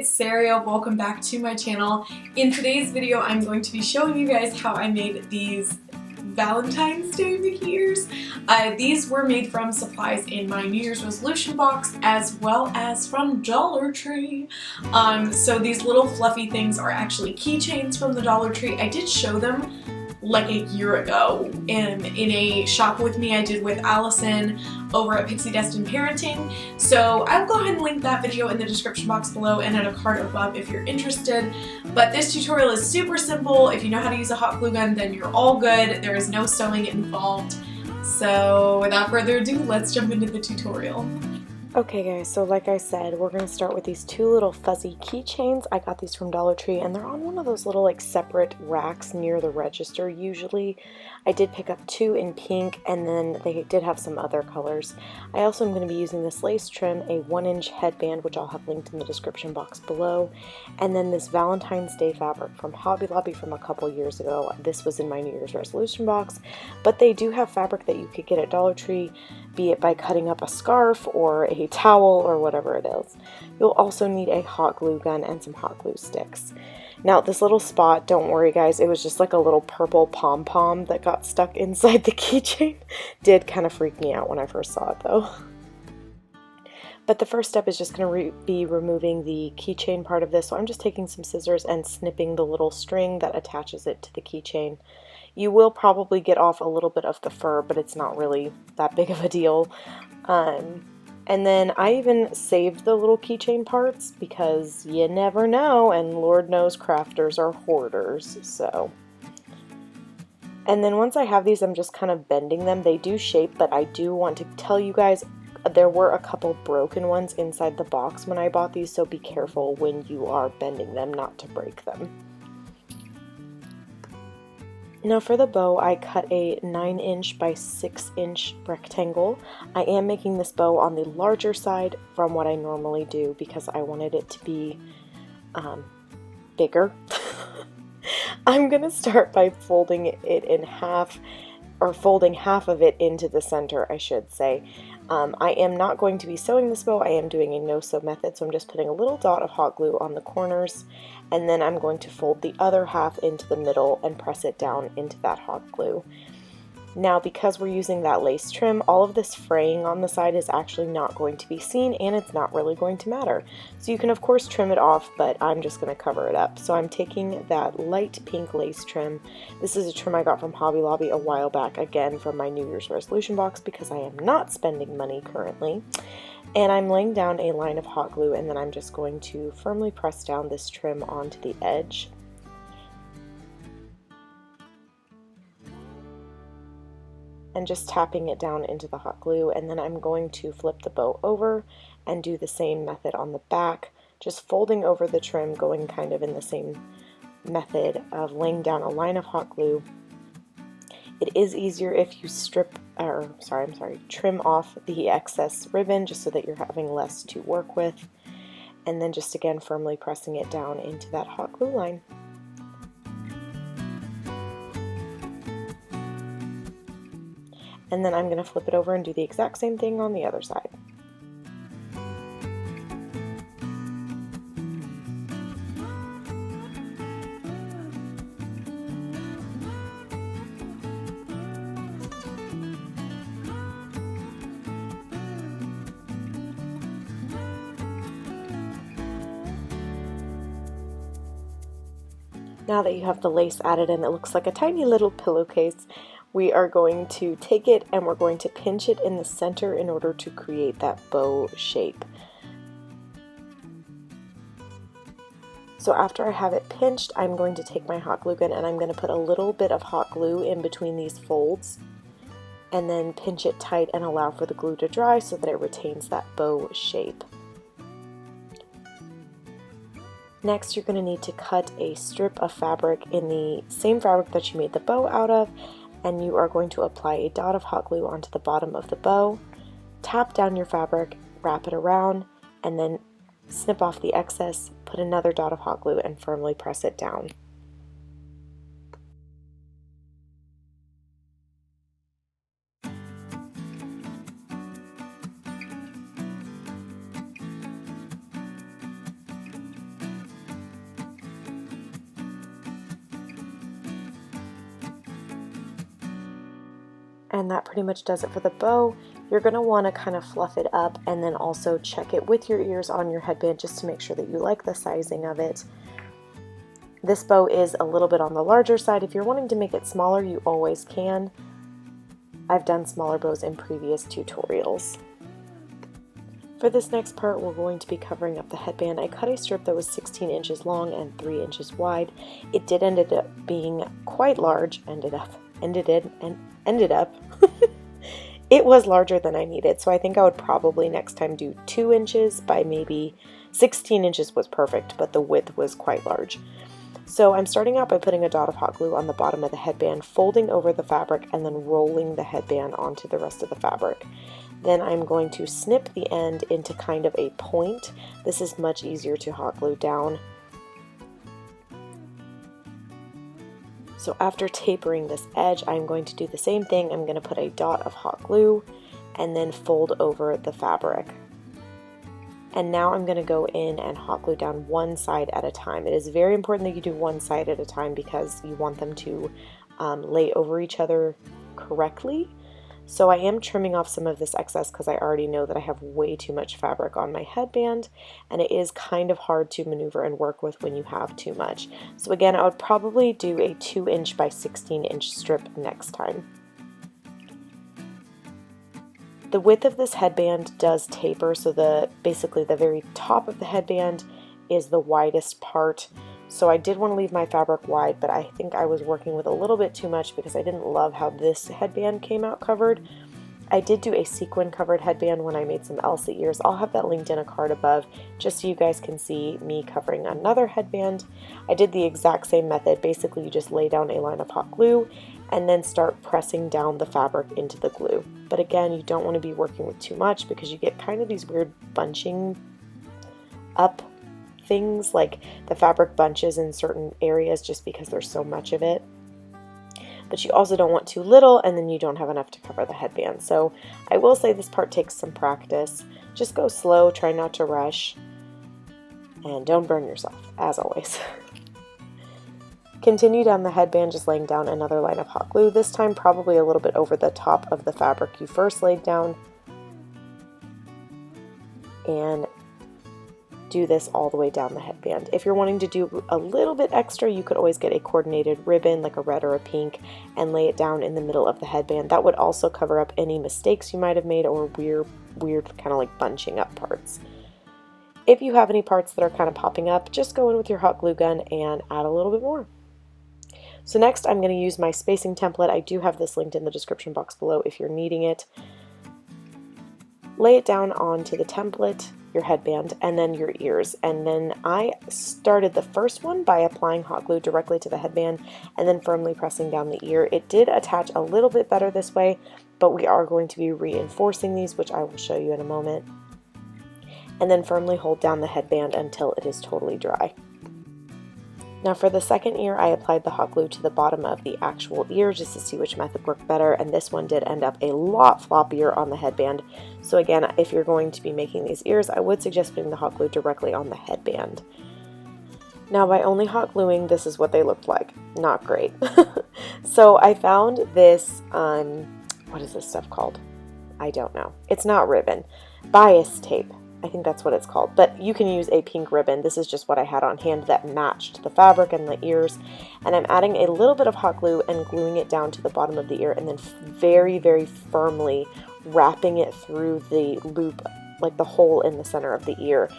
it's Sarah. Welcome back to my channel. In today's video, I'm going to be showing you guys how I made these Valentine's Day Mickey ears. These were made from supplies in my New Year's resolution box as well as from Dollar Tree. So these little fluffy things are actually keychains from the Dollar Tree. I did show them like a year ago in a shop with me I did with Allison over at Pixie Destined Parenting. So I'll go ahead and link that video in the description box below and in a card above if you're interested. But this tutorial is super simple. If you know how to use a hot glue gun, then you're all good. There is no sewing involved. So without further ado, let's jump into the tutorial. Okay guys, so like I said, we're going to start with these two little fuzzy keychains. I got these from Dollar Tree and they're on one of those little like separate racks near the register usually. I did pick up two in pink and then they did have some other colors. I also am going to be using this lace trim, a 1-inch headband, which I'll have linked in the description box below, and then this Valentine's Day fabric from Hobby Lobby from a couple years ago. This was in my New Year's resolution box, but they do have fabric that you could get at Dollar Tree, be it by cutting up a scarf or a towel or whatever it is. You'll also need a hot glue gun and some hot glue sticks. Now this little spot, don't worry guys, it was just like a little purple pom-pom that got stuck inside the keychain. Did kind of freak me out when I first saw it though. But the first step is just going to be removing the keychain part of this. So I'm just taking some scissors and snipping the little string that attaches it to the keychain. You will probably get off a little bit of the fur, but it's not really that big of a deal. And then I even saved the little keychain parts because you never know, and Lord knows crafters are hoarders, so. And then once I have these, I'm just kind of bending them. They do shape, but I do want to tell you guys there were a couple broken ones inside the box when I bought these, so be careful when you are bending them not to break them. Now for the bow, I cut a 9-inch by 6-inch rectangle. I am making this bow on the larger side from what I normally do because I wanted it to be bigger. I'm going to start by folding it in half, or folding half of it into the center, I should say. I am not going to be sewing this bow. I am doing a no-sew method, so I'm just putting a little dot of hot glue on the corners, and then I'm going to fold the other half into the middle and press it down into that hot glue. Now, because we're using that lace trim, all of this fraying on the side is actually not going to be seen, and it's not really going to matter. So you can of course trim it off, but I'm just going to cover it up. So I'm taking that light pink lace trim. This is a trim I got from Hobby Lobby a while back, again from my New Year's resolution box because I am not spending money currently. And I'm laying down a line of hot glue, and then I'm just going to firmly press down this trim onto the edge. And just tapping it down into the hot glue, and then I'm going to flip the bow over and do the same method on the back, just folding over the trim, going kind of in the same method of laying down a line of hot glue. It is easier if you trim off the excess ribbon just so that you're having less to work with, and then just again firmly pressing it down into that hot glue line. And then I'm going to flip it over and do the exact same thing on the other side. Now that you have the lace added and it looks like a tiny little pillowcase, we are going to take it and we're going to pinch it in the center in order to create that bow shape. So after I have it pinched, I'm going to take my hot glue gun and I'm going to put a little bit of hot glue in between these folds and then pinch it tight and allow for the glue to dry so that it retains that bow shape. Next, you're going to need to cut a strip of fabric in the same fabric that you made the bow out of, and you are going to apply a dot of hot glue onto the bottom of the bow, tap down your fabric, wrap it around, and then snip off the excess, put another dot of hot glue, and firmly press it down. And that pretty much does it for the bow. You're going to want to kind of fluff it up and then also check it with your ears on your headband just to make sure that you like the sizing of it. This bow is a little bit on the larger side. If you're wanting to make it smaller, you always can. I've done smaller bows in previous tutorials. For this next part, we're going to be covering up the headband. I cut a strip that was 16 inches long and 3 inches wide. It did end up being quite large. It was larger than I needed, so I think I would probably next time do 2 inches by maybe 16 inches was perfect, but the width was quite large. So I'm starting out by putting a dot of hot glue on the bottom of the headband, folding over the fabric, and then rolling the headband onto the rest of the fabric. Then I'm going to snip the end into kind of a point. This is much easier to hot glue down. So after tapering this edge, I'm going to do the same thing. I'm going to put a dot of hot glue and then fold over the fabric. And now I'm going to go in and hot glue down one side at a time. It is very important that you do one side at a time because you want them to lay over each other correctly. So I am trimming off some of this excess because I already know that I have way too much fabric on my headband, and it is kind of hard to maneuver and work with when you have too much. So again, I would probably do a 2 inch by 16 inch strip next time. The width of this headband does taper, so basically the very top of the headband is the widest part. So I did want to leave my fabric wide, but I think I was working with a little bit too much because I didn't love how this headband came out covered. I did do a sequin covered headband when I made some Elsa ears. I'll have that linked in a card above just so you guys can see me covering another headband. I did the exact same method. Basically, you just lay down a line of hot glue and then start pressing down the fabric into the glue. But again, you don't want to be working with too much because you get kind of these weird bunching up things, like the fabric bunches in certain areas just because there's so much of it. But you also don't want too little and then you don't have enough to cover the headband. So I will say this part takes some practice. Just go slow, try not to rush, and don't burn yourself, as always. Continue down the headband, just laying down another line of hot glue, this time probably a little bit over the top of the fabric you first laid down. And do this all the way down the headband. If you're wanting to do a little bit extra, you could always get a coordinated ribbon, like a red or a pink, and lay it down in the middle of the headband. That would also cover up any mistakes you might have made or weird kind of like bunching up parts. If you have any parts that are kind of popping up, just go in with your hot glue gun and add a little bit more. So next I'm going to use my spacing template. I do have this linked in the description box below if you're needing it. Lay it down onto the template, your headband, and then your ears. And then I started the first one by applying hot glue directly to the headband and then firmly pressing down the ear. It did attach a little bit better this way, but we are going to be reinforcing these, which I will show you in a moment. And then firmly hold down the headband until it is totally dry. Now for the second ear, I applied the hot glue to the bottom of the actual ear just to see which method worked better, and this one did end up a lot floppier on the headband. So again, if you're going to be making these ears, I would suggest putting the hot glue directly on the headband. Now by only hot gluing, this is what they looked like. Not great. So I found this, what is this stuff called? I don't know. It's not ribbon. Bias tape. I think that's what it's called, but you can use a pink ribbon. This is just what I had on hand that matched the fabric and the ears, and I'm adding a little bit of hot glue and gluing it down to the bottom of the ear and then very, very firmly wrapping it through the loop, like the hole in the center of the ear.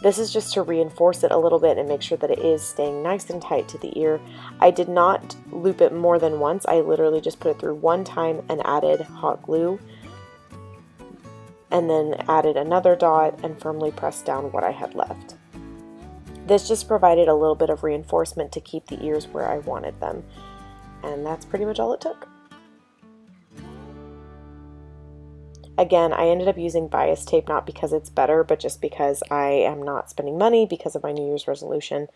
This is just to reinforce it a little bit and make sure that it is staying nice and tight to the ear. I did not loop it more than once. I literally just put it through one time and added hot glue, and then added another dot and firmly pressed down what I had left. This just provided a little bit of reinforcement to keep the ears where I wanted them. And that's pretty much all it took. Again, I ended up using bias tape not because it's better, but just because I am not spending money because of my New Year's resolution.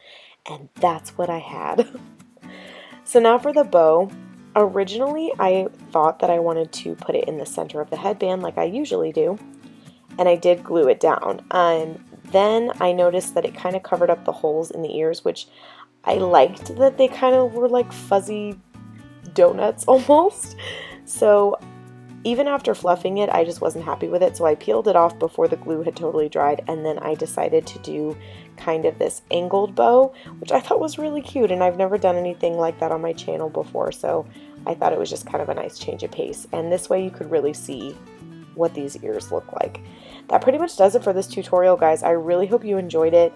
And that's what I had. So now for the bow. Originally, I thought that I wanted to put it in the center of the headband like I usually do, and I did glue it down. Then I noticed that it kind of covered up the holes in the ears, which I liked that they kind of were like fuzzy donuts almost. So Even after fluffing it, I just wasn't happy with it, so I peeled it off before the glue had totally dried, and then I decided to do kind of this angled bow, which I thought was really cute, and I've never done anything like that on my channel before, so I thought it was just kind of a nice change of pace. And this way you could really see what these ears look like. That pretty much does it for this tutorial, guys. I really hope you enjoyed it.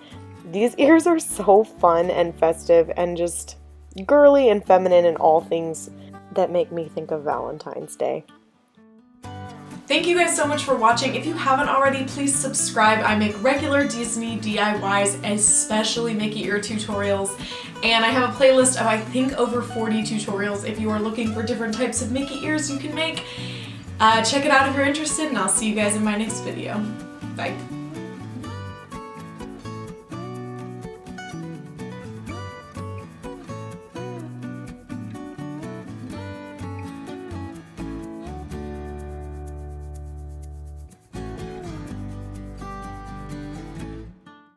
These ears are so fun and festive and just girly and feminine and all things that make me think of Valentine's Day. Thank you guys so much for watching. If you haven't already, please subscribe. I make regular Disney DIYs, especially Mickey ear tutorials. And I have a playlist of, I think, over 40 tutorials. If you are looking for different types of Mickey ears you can make, check it out if you're interested, and I'll see you guys in my next video. Bye.